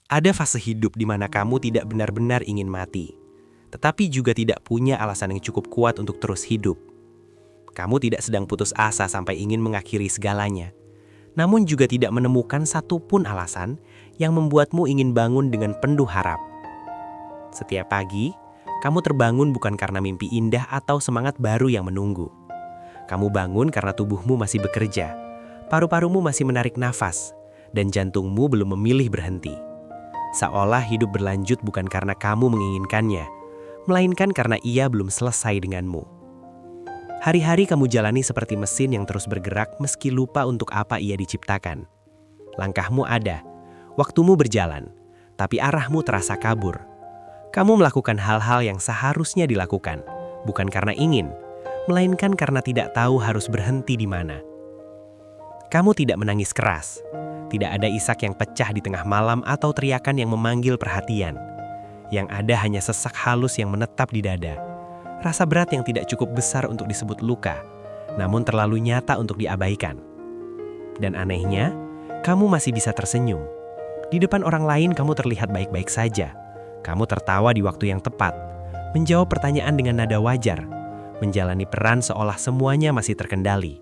Ada fase hidup di mana kamu tidak benar-benar ingin mati, tetapi juga tidak punya alasan yang cukup kuat untuk terus hidup. Kamu tidak sedang putus asa sampai ingin mengakhiri segalanya, namun juga tidak menemukan satupun alasan yang membuatmu ingin bangun dengan penuh harap. Setiap pagi, kamu terbangun bukan karena mimpi indah atau semangat baru yang menunggu. Kamu bangun karena tubuhmu masih bekerja, paru-parumu masih menarik nafas, dan jantungmu belum memilih berhenti. Seolah hidup berlanjut bukan karena kamu menginginkannya, melainkan karena ia belum selesai denganmu. Hari-hari kamu jalani seperti mesin yang terus bergerak meski lupa untuk apa ia diciptakan. Langkahmu ada, waktumu berjalan, tapi arahmu terasa kabur. Kamu melakukan hal-hal yang seharusnya dilakukan, bukan karena ingin, melainkan karena tidak tahu harus berhenti di mana. Kamu tidak menangis keras. Tidak ada isak yang pecah di tengah malam atau teriakan yang memanggil perhatian. Yang ada hanya sesak halus yang menetap di dada. Rasa berat yang tidak cukup besar untuk disebut luka, namun terlalu nyata untuk diabaikan. Dan anehnya, kamu masih bisa tersenyum. Di depan orang lain kamu terlihat baik-baik saja. Kamu tertawa di waktu yang tepat, menjawab pertanyaan dengan nada wajar, menjalani peran seolah semuanya masih terkendali.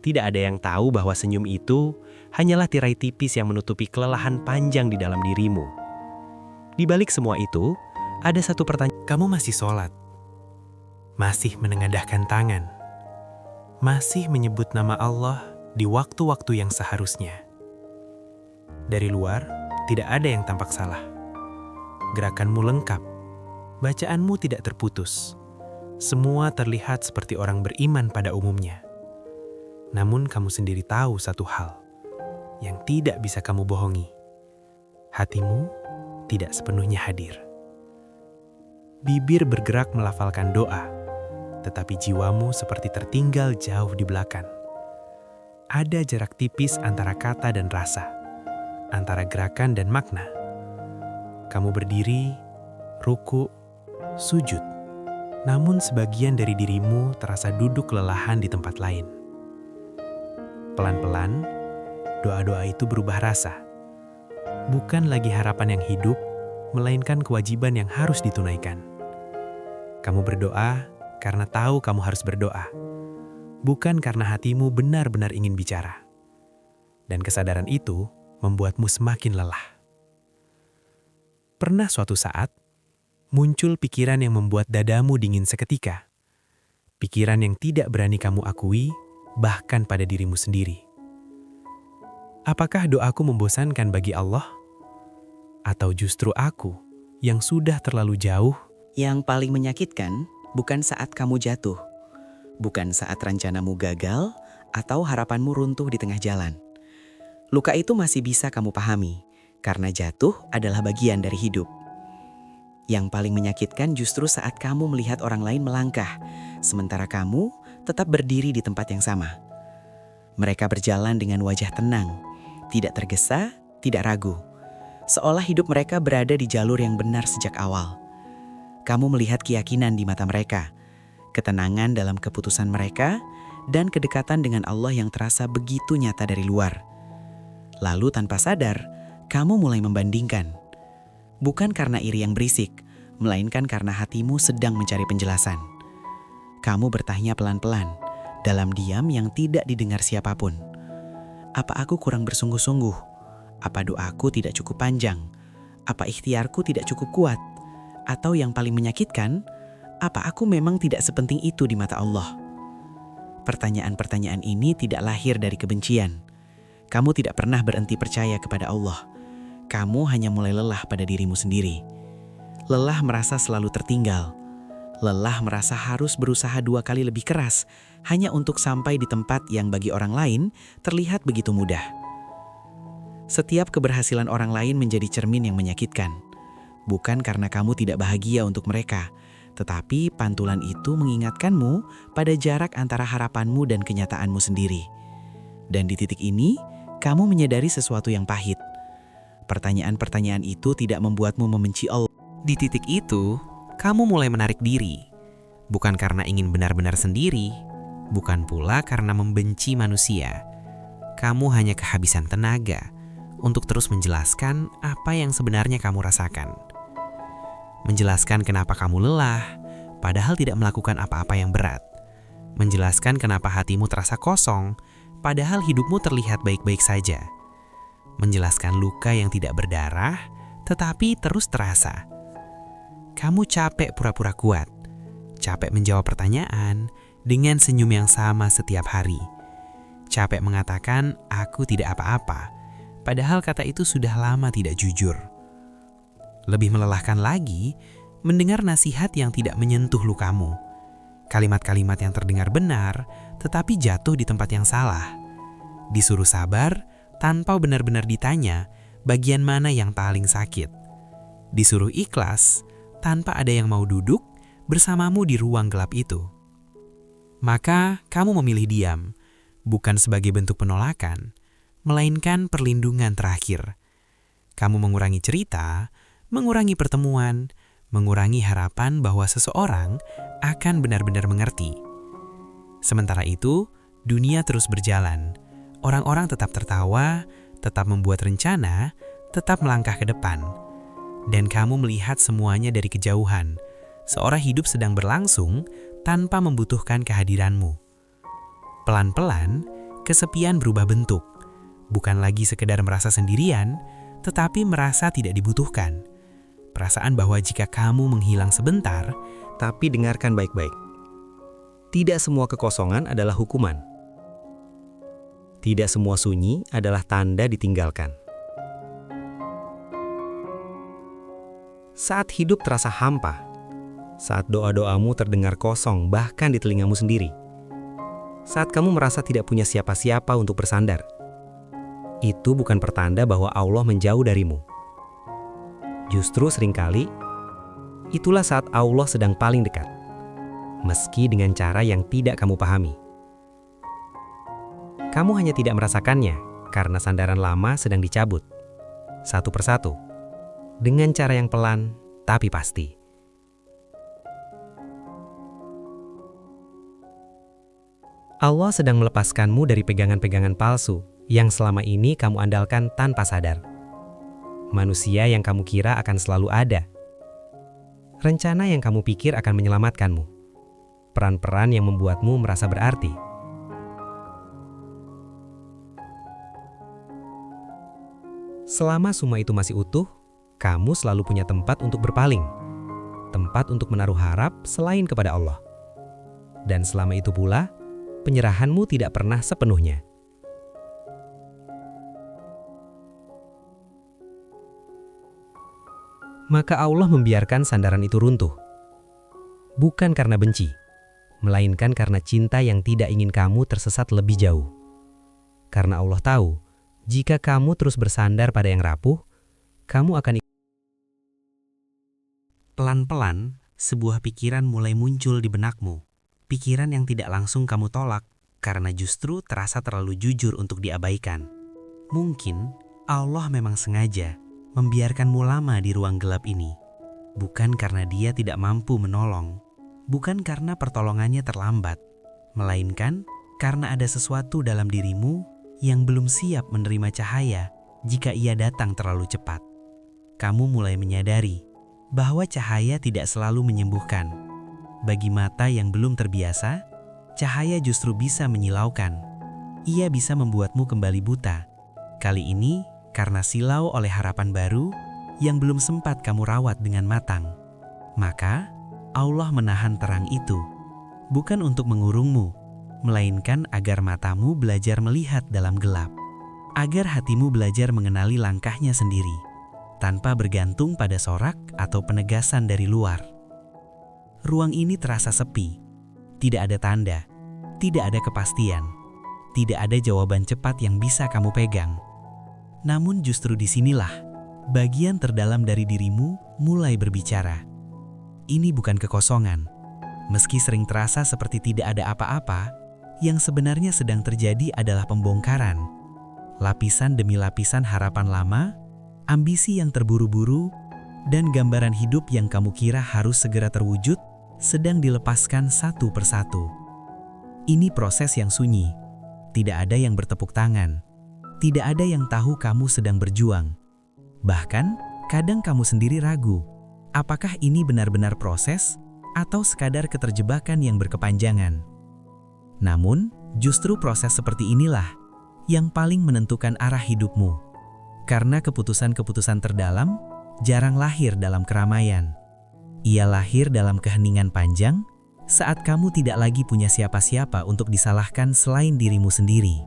Tidak ada yang tahu bahwa senyum itu hanyalah tirai tipis yang menutupi kelelahan panjang di dalam dirimu. Di balik semua itu, ada satu pertanyaan. Kamu masih sholat, masih menengadahkan tangan, masih menyebut nama Allah di waktu-waktu yang seharusnya. Dari luar, tidak ada yang tampak salah. Gerakanmu lengkap, bacaanmu tidak terputus. Semua terlihat seperti orang beriman pada umumnya. Namun kamu sendiri tahu satu hal yang tidak bisa kamu bohongi. Hatimu tidak sepenuhnya hadir. Bibir bergerak melafalkan doa, tetapi jiwamu seperti tertinggal jauh di belakang. Ada jarak tipis antara kata dan rasa, antara gerakan dan makna. Kamu berdiri, ruku, sujud, namun sebagian dari dirimu terasa duduk kelelahan di tempat lain. Pelan-pelan, doa-doa itu berubah rasa. Bukan lagi harapan yang hidup, melainkan kewajiban yang harus ditunaikan. Kamu berdoa karena tahu kamu harus berdoa, bukan karena hatimu benar-benar ingin bicara. Dan kesadaran itu membuatmu semakin lelah. Pernah suatu saat, muncul pikiran yang membuat dadamu dingin seketika. Pikiran yang tidak berani kamu akui, bahkan pada dirimu sendiri. Apakah doaku membosankan bagi Allah? Atau justru aku yang sudah terlalu jauh? Yang paling menyakitkan bukan saat kamu jatuh, bukan saat rencanamu gagal atau harapanmu runtuh di tengah jalan. Luka itu masih bisa kamu pahami, karena jatuh adalah bagian dari hidup. Yang paling menyakitkan justru saat kamu melihat orang lain melangkah, sementara kamu tetap berdiri di tempat yang sama. Mereka berjalan dengan wajah tenang, tidak tergesa, tidak ragu. Seolah hidup mereka berada di jalur yang benar sejak awal. Kamu melihat keyakinan di mata mereka, ketenangan dalam keputusan mereka, dan kedekatan dengan Allah yang terasa begitu nyata dari luar. Lalu tanpa sadar, kamu mulai membandingkan. Bukan karena iri yang berisik, melainkan karena hatimu sedang mencari penjelasan. Kamu bertanya pelan-pelan, dalam diam yang tidak didengar siapapun. Apa aku kurang bersungguh-sungguh? Apa doaku tidak cukup panjang? Apa ikhtiarku tidak cukup kuat? Atau yang paling menyakitkan, apa aku memang tidak sepenting itu di mata Allah? Pertanyaan-pertanyaan ini tidak lahir dari kebencian. Kamu tidak pernah berhenti percaya kepada Allah. Kamu hanya mulai lelah pada dirimu sendiri. Lelah merasa selalu tertinggal. Lelah merasa harus berusaha 2 kali lebih keras hanya untuk sampai di tempat yang bagi orang lain terlihat begitu mudah. Setiap keberhasilan orang lain menjadi cermin yang menyakitkan. Bukan karena kamu tidak bahagia untuk mereka, tetapi pantulan itu mengingatkanmu pada jarak antara harapanmu dan kenyataanmu sendiri. Dan di titik ini, kamu menyadari sesuatu yang pahit. Pertanyaan-pertanyaan itu tidak membuatmu membenci Allah. Di titik itu, kamu mulai menarik diri, bukan karena ingin benar-benar sendiri, bukan pula karena membenci manusia. Kamu hanya kehabisan tenaga untuk terus menjelaskan apa yang sebenarnya kamu rasakan. Menjelaskan kenapa kamu lelah, padahal tidak melakukan apa-apa yang berat. Menjelaskan kenapa hatimu terasa kosong, padahal hidupmu terlihat baik-baik saja. Menjelaskan luka yang tidak berdarah, tetapi terus terasa. Kamu capek pura-pura kuat, capek menjawab pertanyaan dengan senyum yang sama setiap hari. Capek mengatakan, aku tidak apa-apa, padahal kata itu sudah lama tidak jujur. Lebih melelahkan lagi, mendengar nasihat yang tidak menyentuh lukamu. Kalimat-kalimat yang terdengar benar, tetapi jatuh di tempat yang salah. Disuruh sabar, tanpa benar-benar ditanya bagian mana yang paling sakit. Disuruh ikhlas, tanpa ada yang mau duduk bersamamu di ruang gelap itu. Maka kamu memilih diam, bukan sebagai bentuk penolakan, melainkan perlindungan terakhir. Kamu mengurangi cerita, mengurangi pertemuan, mengurangi harapan bahwa seseorang akan benar-benar mengerti. Sementara itu, dunia terus berjalan. Orang-orang tetap tertawa, tetap membuat rencana, tetap melangkah ke depan. Dan kamu melihat semuanya dari kejauhan, seolah hidup sedang berlangsung tanpa membutuhkan kehadiranmu. Pelan-pelan, kesepian berubah bentuk. Bukan lagi sekedar merasa sendirian, tetapi merasa tidak dibutuhkan. Perasaan bahwa jika kamu menghilang sebentar, Tapi dengarkan baik-baik. Tidak semua kekosongan adalah hukuman. Tidak semua sunyi adalah tanda ditinggalkan. Saat hidup terasa hampa, saat doa-doamu terdengar kosong bahkan di telingamu sendiri, saat kamu merasa tidak punya siapa-siapa untuk bersandar, itu bukan pertanda bahwa Allah menjauh darimu. Justru seringkali, itulah saat Allah sedang paling dekat, meski dengan cara yang tidak kamu pahami. Kamu hanya tidak merasakannya karena sandaran lama sedang dicabut, satu persatu, dengan cara yang pelan tapi pasti. Allah sedang melepaskanmu dari pegangan-pegangan palsu yang selama ini kamu andalkan tanpa sadar. Manusia yang kamu kira akan selalu ada. Rencana yang kamu pikir akan menyelamatkanmu. Peran-peran yang membuatmu merasa berarti. Selama semua itu masih utuh, kamu selalu punya tempat untuk berpaling. Tempat untuk menaruh harap selain kepada Allah. Dan selama itu pula, penyerahanmu tidak pernah sepenuhnya. Maka Allah membiarkan sandaran itu runtuh. Bukan karena benci, melainkan karena cinta yang tidak ingin kamu tersesat lebih jauh. Karena Allah tahu, jika kamu terus bersandar pada yang rapuh, kamu akan pelan-pelan sebuah pikiran mulai muncul di benakmu. Pikiran yang tidak langsung kamu tolak karena justru terasa terlalu jujur untuk diabaikan. Mungkin Allah memang sengaja membiarkanmu lama di ruang gelap ini. Bukan karena Dia tidak mampu menolong, bukan karena pertolongannya terlambat, melainkan karena ada sesuatu dalam dirimu yang belum siap menerima cahaya jika ia datang terlalu cepat. Kamu mulai menyadari bahwa cahaya tidak selalu menyembuhkan. Bagi mata yang belum terbiasa, cahaya justru bisa menyilaukan. Ia bisa membuatmu kembali buta. Kali ini karena silau oleh harapan baru yang belum sempat kamu rawat dengan matang. Maka Allah menahan terang itu, bukan untuk mengurungmu, melainkan agar matamu belajar melihat dalam gelap. Agar hatimu belajar mengenali langkahnya sendiri, tanpa bergantung pada sorak atau penegasan dari luar. Ruang ini terasa sepi, tidak ada tanda, tidak ada kepastian, tidak ada jawaban cepat yang bisa kamu pegang. Namun justru disinilah, bagian terdalam dari dirimu mulai berbicara. Ini bukan kekosongan. Meski sering terasa seperti tidak ada apa-apa, yang sebenarnya sedang terjadi adalah pembongkaran. Lapisan demi lapisan harapan lama, ambisi yang terburu-buru, dan gambaran hidup yang kamu kira harus segera terwujud, sedang dilepaskan satu persatu. Ini proses yang sunyi. Tidak ada yang bertepuk tangan. tidak ada yang tahu kamu sedang berjuang. Bahkan, kadang kamu sendiri ragu, apakah ini benar-benar proses atau sekadar keterjebakan yang berkepanjangan. Namun, justru proses seperti inilah yang paling menentukan arah hidupmu. Karena keputusan-keputusan terdalam jarang lahir dalam keramaian. Ia lahir dalam keheningan panjang saat kamu tidak lagi punya siapa-siapa untuk disalahkan selain dirimu sendiri,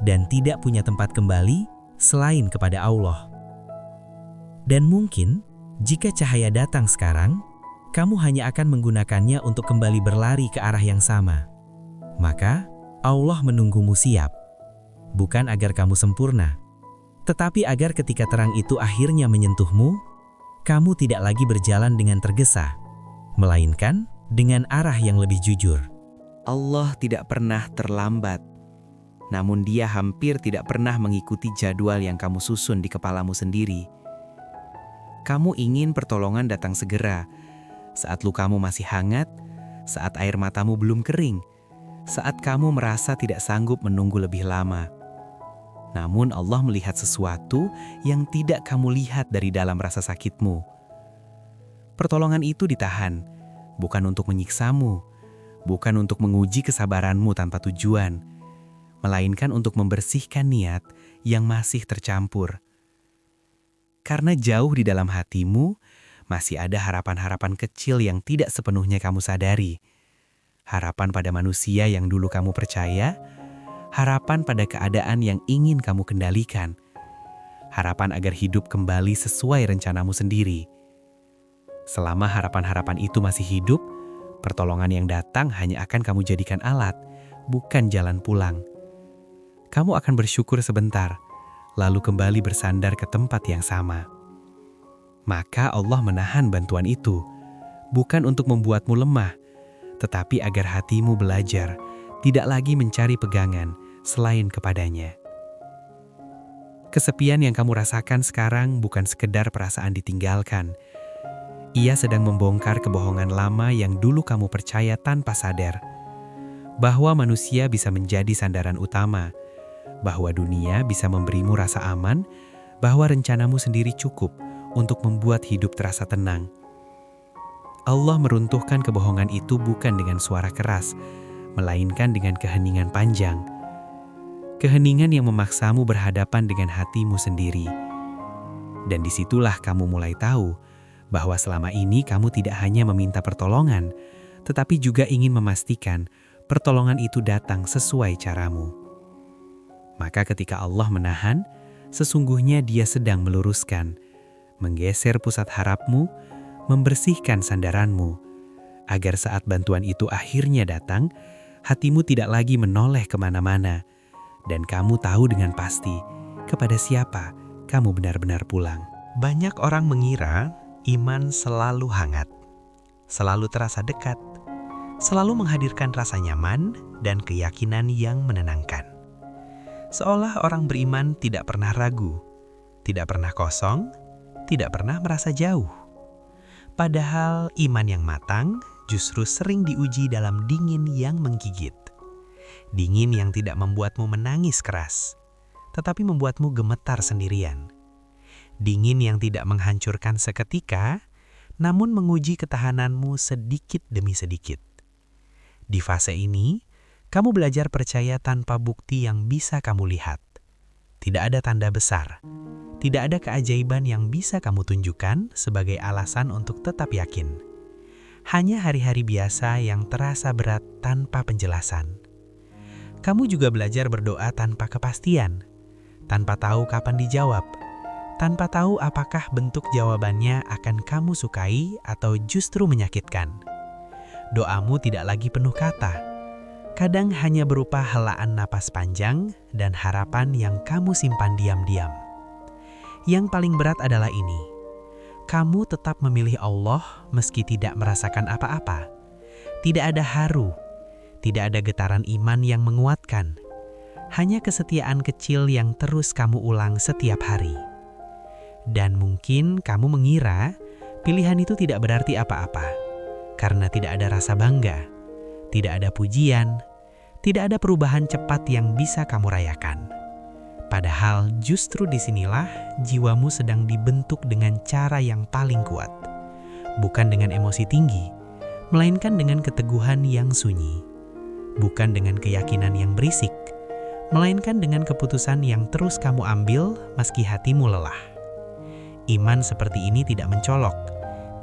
dan tidak punya tempat kembali selain kepada Allah. Dan mungkin, jika cahaya datang sekarang, kamu hanya akan menggunakannya untuk kembali berlari ke arah yang sama. Maka, Allah menunggumu siap, bukan agar kamu sempurna, tetapi agar ketika terang itu akhirnya menyentuhmu, kamu tidak lagi berjalan dengan tergesa, melainkan dengan arah yang lebih jujur. Allah tidak pernah terlambat, namun Dia hampir tidak pernah mengikuti jadwal yang kamu susun di kepalamu sendiri. Kamu ingin pertolongan datang segera, saat lukamu masih hangat, saat air matamu belum kering, saat kamu merasa tidak sanggup menunggu lebih lama. Namun Allah melihat sesuatu yang tidak kamu lihat dari dalam rasa sakitmu. Pertolongan itu ditahan, bukan untuk menyiksamu, bukan untuk menguji kesabaranmu tanpa tujuan, melainkan untuk membersihkan niat yang masih tercampur. Karena jauh di dalam hatimu, masih ada harapan-harapan kecil yang tidak sepenuhnya kamu sadari. Harapan pada manusia yang dulu kamu percaya, harapan pada keadaan yang ingin kamu kendalikan, harapan agar hidup kembali sesuai rencanamu sendiri. Selama harapan-harapan itu masih hidup, pertolongan yang datang hanya akan kamu jadikan alat, bukan jalan pulang. Kamu akan bersyukur sebentar, lalu kembali bersandar ke tempat yang sama. Maka Allah menahan bantuan itu, bukan untuk membuatmu lemah, tetapi agar hatimu belajar tidak lagi mencari pegangan selain kepadanya. Kesepian yang kamu rasakan sekarang bukan sekedar perasaan ditinggalkan. Ia sedang membongkar kebohongan lama yang dulu kamu percaya tanpa sadar. Bahwa manusia bisa menjadi sandaran utama, bahwa dunia bisa memberimu rasa aman, bahwa rencanamu sendiri cukup untuk membuat hidup terasa tenang. Allah meruntuhkan kebohongan itu bukan dengan suara keras, melainkan dengan keheningan panjang. Keheningan yang memaksamu berhadapan dengan hatimu sendiri. Dan disitulah kamu mulai tahu bahwa selama ini kamu tidak hanya meminta pertolongan, tetapi juga ingin memastikan pertolongan itu datang sesuai caramu. Maka ketika Allah menahan, sesungguhnya Dia sedang meluruskan, menggeser pusat harapmu, membersihkan sandaranmu, agar saat bantuan itu akhirnya datang, hatimu tidak lagi menoleh kemana-mana, dan kamu tahu dengan pasti kepada siapa kamu benar-benar pulang. Banyak orang mengira iman selalu hangat, selalu terasa dekat, selalu menghadirkan rasa nyaman dan keyakinan yang menenangkan. Seolah orang beriman tidak pernah ragu, tidak pernah kosong, tidak pernah merasa jauh. Padahal iman yang matang justru sering diuji dalam dingin yang menggigit. Dingin yang tidak membuatmu menangis keras, tetapi membuatmu gemetar sendirian. Dingin yang tidak menghancurkan seketika, namun menguji ketahananmu sedikit demi sedikit. Di fase ini, kamu belajar percaya tanpa bukti yang bisa kamu lihat. Tidak ada tanda besar, tidak ada keajaiban yang bisa kamu tunjukkan sebagai alasan untuk tetap yakin. Hanya hari-hari biasa yang terasa berat tanpa penjelasan. Kamu juga belajar berdoa tanpa kepastian, tanpa tahu kapan dijawab, tanpa tahu apakah bentuk jawabannya akan kamu sukai atau justru menyakitkan. Doamu tidak lagi penuh kata, kadang hanya berupa helaan napas panjang dan harapan yang kamu simpan diam-diam. Yang paling berat adalah ini, kamu tetap memilih Allah meski tidak merasakan apa-apa. Tidak ada haru, tidak ada getaran iman yang menguatkan, hanya kesetiaan kecil yang terus kamu ulang setiap hari. Dan mungkin kamu mengira pilihan itu tidak berarti apa-apa, karena tidak ada rasa bangga, tidak ada pujian, tidak ada perubahan cepat yang bisa kamu rayakan. Padahal justru disinilah jiwamu sedang dibentuk dengan cara yang paling kuat. Bukan dengan emosi tinggi, melainkan dengan keteguhan yang sunyi. Bukan dengan keyakinan yang berisik, melainkan dengan keputusan yang terus kamu ambil meski hatimu lelah. Iman seperti ini tidak mencolok,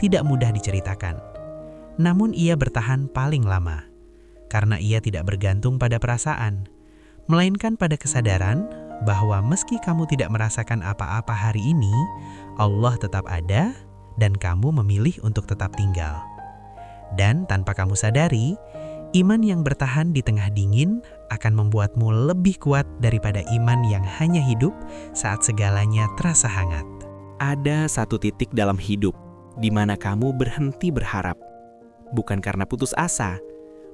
tidak mudah diceritakan. Namun ia bertahan paling lama, karena ia tidak bergantung pada perasaan, melainkan pada kesadaran bahwa meski kamu tidak merasakan apa-apa hari ini, Allah tetap ada dan kamu memilih untuk tetap tinggal. Dan tanpa kamu sadari, iman yang bertahan di tengah dingin akan membuatmu lebih kuat daripada iman yang hanya hidup saat segalanya terasa hangat. Ada satu titik dalam hidup di mana kamu berhenti berharap, bukan karena putus asa,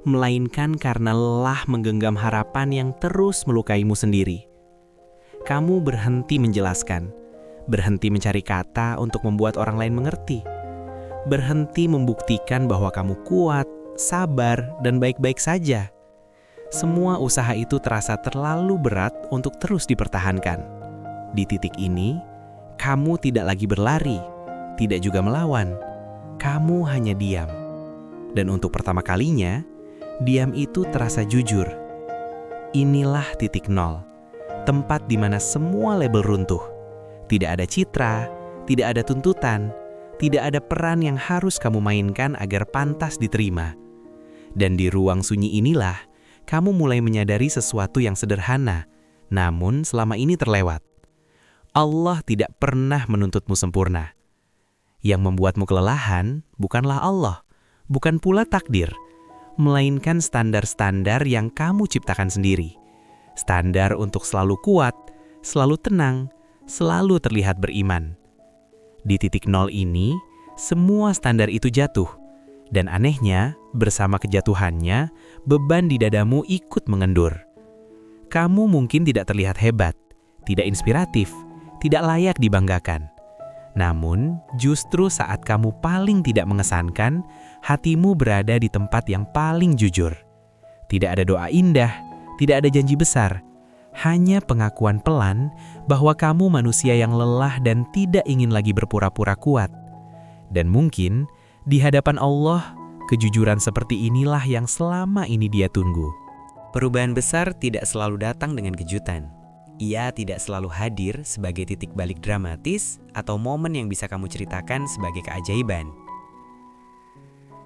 melainkan karena lelah menggenggam harapan yang terus melukaimu sendiri. Kamu berhenti menjelaskan, berhenti mencari kata untuk membuat orang lain mengerti, berhenti membuktikan bahwa kamu kuat, sabar, dan baik-baik saja. Semua usaha itu terasa terlalu berat untuk terus dipertahankan. Di titik ini, kamu tidak lagi berlari, tidak juga melawan. Kamu hanya diam. Dan untuk pertama kalinya, diam itu terasa jujur. Inilah titik nol, tempat di mana semua label runtuh. Tidak ada citra, tidak ada tuntutan, tidak ada peran yang harus kamu mainkan agar pantas diterima. Dan di ruang sunyi inilah, kamu mulai menyadari sesuatu yang sederhana, namun selama ini terlewat. Allah tidak pernah menuntutmu sempurna. Yang membuatmu kelelahan bukanlah Allah, bukan pula takdir, melainkan standar-standar yang kamu ciptakan sendiri. Standar untuk selalu kuat, selalu tenang, selalu terlihat beriman. Di titik nol ini, semua standar itu jatuh. Dan anehnya, bersama kejatuhannya, beban di dadamu ikut mengendur. Kamu mungkin tidak terlihat hebat, tidak inspiratif, tidak layak dibanggakan. Namun, justru saat kamu paling tidak mengesankan, hatimu berada di tempat yang paling jujur. Tidak ada doa indah, tidak ada janji besar, hanya pengakuan pelan bahwa kamu manusia yang lelah dan tidak ingin lagi berpura-pura kuat. Dan mungkin, di hadapan Allah, kejujuran seperti inilah yang selama ini Dia tunggu. Perubahan besar tidak selalu datang dengan kejutan. Ia tidak selalu hadir sebagai titik balik dramatis atau momen yang bisa kamu ceritakan sebagai keajaiban.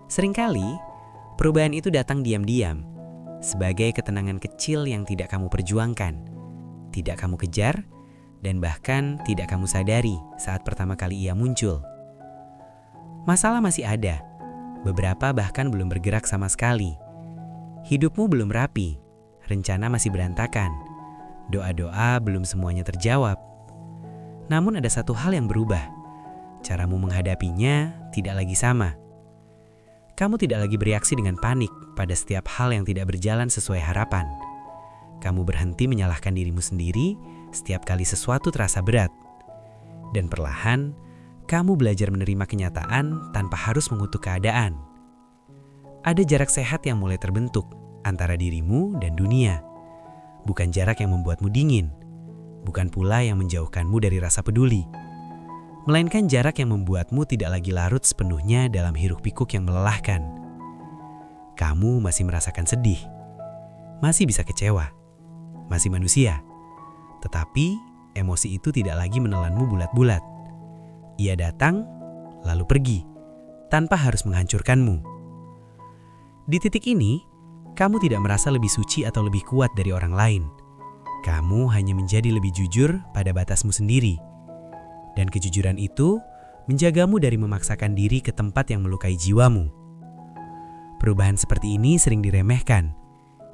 Seringkali, perubahan itu datang diam-diam, sebagai ketenangan kecil yang tidak kamu perjuangkan, tidak kamu kejar, dan bahkan tidak kamu sadari saat pertama kali ia muncul. Masalah masih ada, beberapa bahkan belum bergerak sama sekali. Hidupmu belum rapi, rencana masih berantakan, doa-doa belum semuanya terjawab. Namun ada satu hal yang berubah, caramu menghadapinya tidak lagi sama. Kamu tidak lagi bereaksi dengan panik pada setiap hal yang tidak berjalan sesuai harapan. Kamu berhenti menyalahkan dirimu sendiri setiap kali sesuatu terasa berat. Dan perlahan, kamu belajar menerima kenyataan tanpa harus mengutuk keadaan. Ada jarak sehat yang mulai terbentuk antara dirimu dan dunia. Bukan jarak yang membuatmu dingin, bukan pula yang menjauhkanmu dari rasa peduli, melainkan jarak yang membuatmu tidak lagi larut sepenuhnya dalam hiruk-pikuk yang melelahkan. Kamu masih merasakan sedih, masih bisa kecewa, masih manusia. Tetapi emosi itu tidak lagi menelanmu bulat-bulat. Ia datang, lalu pergi, tanpa harus menghancurkanmu. Di titik ini, kamu tidak merasa lebih suci atau lebih kuat dari orang lain. Kamu hanya menjadi lebih jujur pada batasmu sendiri. Dan kejujuran itu menjagamu dari memaksakan diri ke tempat yang melukai jiwamu. Perubahan seperti ini sering diremehkan,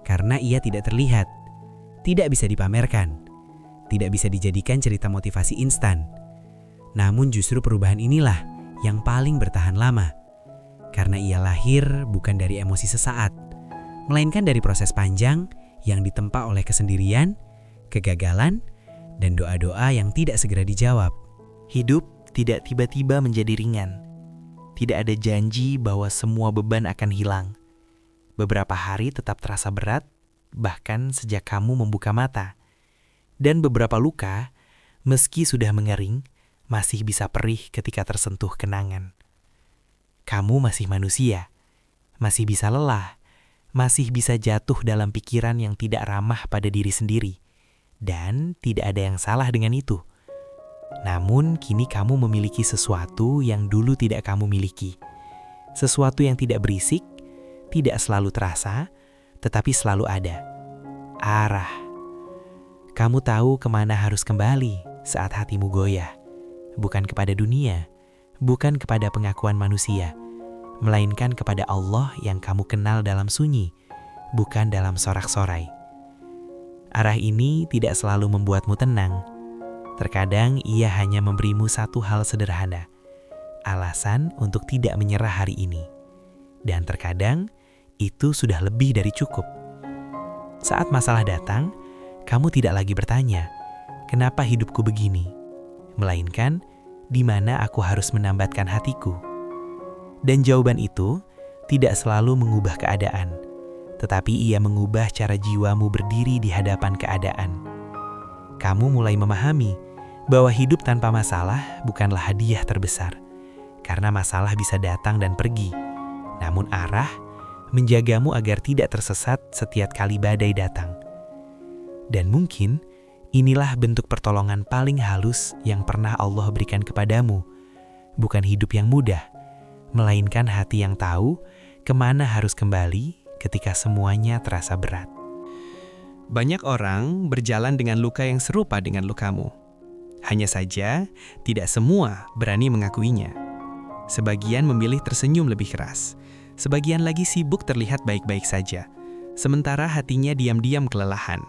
karena ia tidak terlihat, tidak bisa dipamerkan, tidak bisa dijadikan cerita motivasi instan. Namun justru perubahan inilah yang paling bertahan lama, karena ia lahir bukan dari emosi sesaat, melainkan dari proses panjang yang ditempa oleh kesendirian, kegagalan, dan doa-doa yang tidak segera dijawab. Hidup tidak tiba-tiba menjadi ringan. Tidak ada janji bahwa semua beban akan hilang. Beberapa hari tetap terasa berat, bahkan sejak kamu membuka mata. Dan beberapa luka, meski sudah mengering, masih bisa perih ketika tersentuh kenangan. Kamu masih manusia, masih bisa lelah, masih bisa jatuh dalam pikiran yang tidak ramah pada diri sendiri. Dan tidak ada yang salah dengan itu. Namun kini kamu memiliki sesuatu yang dulu tidak kamu miliki. Sesuatu yang tidak berisik, tidak selalu terasa, tetapi selalu ada. Arah. Kamu tahu kemana harus kembali saat hatimu goyah. Bukan kepada dunia, bukan kepada pengakuan manusia, melainkan kepada Allah yang kamu kenal dalam sunyi, bukan dalam sorak-sorai. Arah ini tidak selalu membuatmu tenang. Terkadang ia hanya memberimu satu hal sederhana, alasan untuk tidak menyerah hari ini. Dan terkadang itu sudah lebih dari cukup. Saat masalah datang, kamu tidak lagi bertanya, kenapa hidupku begini? Melainkan, di mana aku harus menambatkan hatiku? Dan jawaban itu tidak selalu mengubah keadaan, tetapi ia mengubah cara jiwamu berdiri di hadapan keadaan. Kamu mulai memahami bahwa hidup tanpa masalah bukanlah hadiah terbesar, karena masalah bisa datang dan pergi. Namun arah menjagamu agar tidak tersesat setiap kali badai datang. Dan mungkin inilah bentuk pertolongan paling halus yang pernah Allah berikan kepadamu. Bukan hidup yang mudah, melainkan hati yang tahu kemana harus kembali ketika semuanya terasa berat. Banyak orang berjalan dengan luka yang serupa dengan lukamu. Hanya saja, tidak semua berani mengakuinya. Sebagian memilih tersenyum lebih keras. Sebagian lagi sibuk terlihat baik-baik saja. Sementara hatinya diam-diam kelelahan.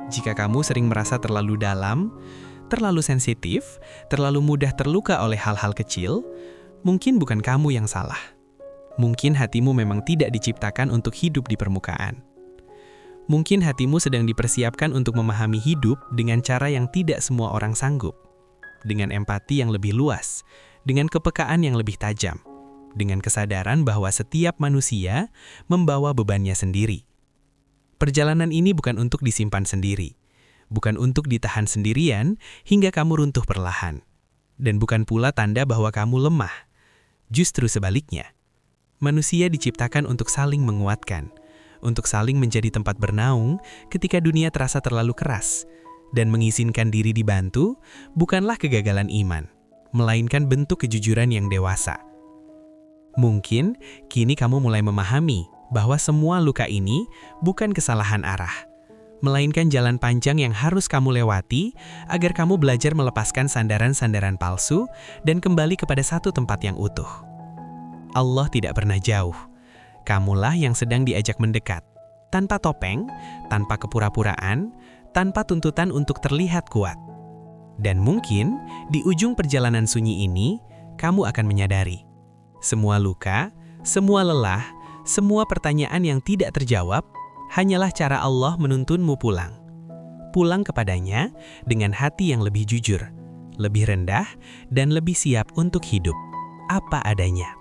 Jika kamu sering merasa terlalu dalam, terlalu sensitif, terlalu mudah terluka oleh hal-hal kecil, mungkin bukan kamu yang salah. Mungkin hatimu memang tidak diciptakan untuk hidup di permukaan. Mungkin hatimu sedang dipersiapkan untuk memahami hidup dengan cara yang tidak semua orang sanggup. Dengan empati yang lebih luas, dengan kepekaan yang lebih tajam, dengan kesadaran bahwa setiap manusia membawa bebannya sendiri. Perjalanan ini bukan untuk disimpan sendiri, bukan untuk ditahan sendirian hingga kamu runtuh perlahan. Dan bukan pula tanda bahwa kamu lemah. Justru sebaliknya. Manusia diciptakan untuk saling menguatkan, untuk saling menjadi tempat bernaung ketika dunia terasa terlalu keras, dan mengizinkan diri dibantu bukanlah kegagalan iman, melainkan bentuk kejujuran yang dewasa. Mungkin kini kamu mulai memahami bahwa semua luka ini bukan kesalahan arah, melainkan jalan panjang yang harus kamu lewati agar kamu belajar melepaskan sandaran-sandaran palsu dan kembali kepada satu tempat yang utuh. Allah tidak pernah jauh. Kamulah yang sedang diajak mendekat, tanpa topeng, tanpa kepura-puraan, tanpa tuntutan untuk terlihat kuat. Dan mungkin di ujung perjalanan sunyi ini, kamu akan menyadari, semua luka, semua lelah, semua pertanyaan yang tidak terjawab, hanyalah cara Allah menuntunmu pulang. Pulang kepadanya dengan hati yang lebih jujur, lebih rendah, dan lebih siap untuk hidup apa adanya.